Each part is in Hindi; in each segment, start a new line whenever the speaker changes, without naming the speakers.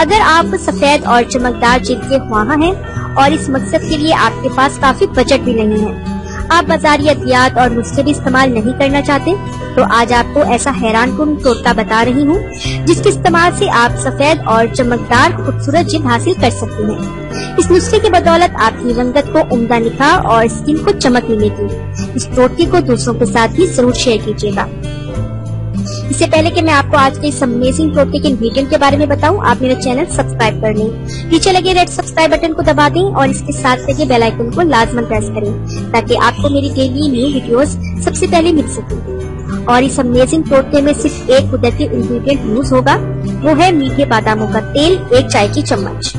अगर आप सफेद और चमकदार जिल्द के ख्वाह हैं और इस मकसद के लिए आपके पास काफी बजट भी नहीं है, आप बाजारी अद्वियात और नुस्खे भी इस्तेमाल नहीं करना चाहते, तो आज आपको ऐसा हैरानकुन टोटका बता रही हूँ जिसके इस्तेमाल से आप सफेद और चमकदार खूबसूरत जिल्द हासिल कर सकते हैं। इस नुस्खे की बदौलत आपकी रंगत को उम्दा निखार और स्किन को चमक मिलेगी। इस टोटके को दूसरों के साथ भी जरूर शेयर कीजिएगा। इससे पहले कि मैं आपको आज के इस अमेजिंग टोटके के इंग्रेडिएंट के बारे में बताऊं, आप मेरा चैनल सब्सक्राइब कर लें। नीचे लगे रेड सब्सक्राइब बटन को दबा दें और इसके साथ लगे बेल आइकन को लाजमन प्रेस करें ताकि आपको मेरी डेली न्यू वीडियोस सबसे पहले मिल सके। और इस अमेजिंग टोटके में सिर्फ एक कुदरती इंग्रेडिएंट यूज होगा, वो है मीठे बादामों का तेल 1 चाय की चम्मच।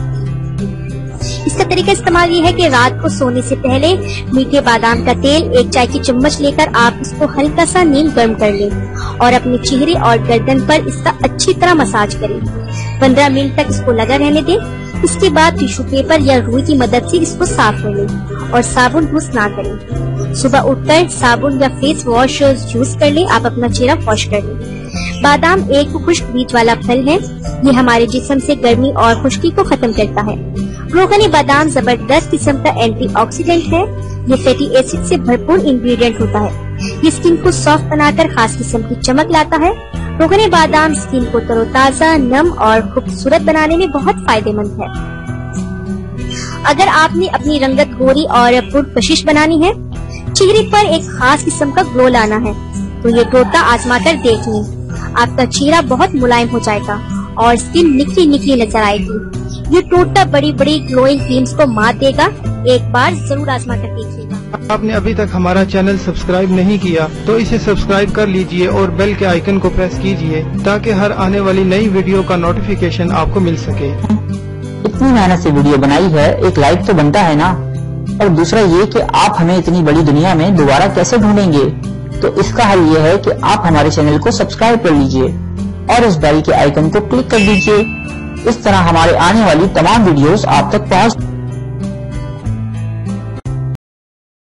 इसका तरीका इस्तेमाल ये है कि रात को सोने से पहले मीठे बादाम का तेल 1 चाय की चम्मच लेकर आप इसको हल्का सा नीम गर्म कर लें और अपने चेहरे और गर्दन पर इसका अच्छी तरह मसाज करें। 15 मिनट तक इसको लगा रहने दें। इसके बाद टिश्यू पेपर या रुई की मदद से इसको साफ कर लें और साबुन यूज ना करें। सुबह उठकर साबुन या फेस वॉश यूज कर लें। आप अपना चेहरा वॉश कर लें। बादाम एक खुश्क बीज वाला फल है। ये हमारे जिस्म से गर्मी और खुश्की को खत्म करता है। रोगन बादाम जबरदस्त किस्म का एंटीऑक्सीडेंट है। ये फैटी एसिड से भरपूर इंग्रेडिएंट होता है। ये स्किन को सॉफ्ट बनाकर खास किस्म की चमक लाता है। रोगन बादाम स्किन को तरोताजा, नम और खूबसूरत बनाने में बहुत फायदेमंद है। अगर आपने अपनी रंगत गोरी और पुरकशिश बनानी है, चेहरे पर एक खास किस्म का ग्लो लाना है, तो ये टोटका आजमा कर देख लें। आपका चेहरा बहुत मुलायम हो जाएगा और स्किन निखरी निखरी नजर आएगी। ये टोटका बड़ी बड़ी ग्लोइंग क्रीम्स को मात देगा। एक बार जरूर आजमा कर देखिएगा।
आपने अभी तक हमारा चैनल सब्सक्राइब नहीं किया तो इसे सब्सक्राइब कर लीजिए और बेल के आइकन को प्रेस कीजिए ताकि हर आने वाली नई वीडियो का नोटिफिकेशन आपको मिल सके।
इतनी मेहनत से वीडियो बनाई है, एक लाइक तो बनता है ना। और दूसरा ये कि आप हमें इतनी बड़ी दुनिया में दोबारा कैसे ढूंढेंगे, तो इसका हल ये है कि आप हमारे चैनल को सब्सक्राइब कर लीजिए और इस बेल के आइकन को क्लिक कर दीजिए। इस तरह हमारे आने वाली तमाम वीडियोस आप तक पहुंच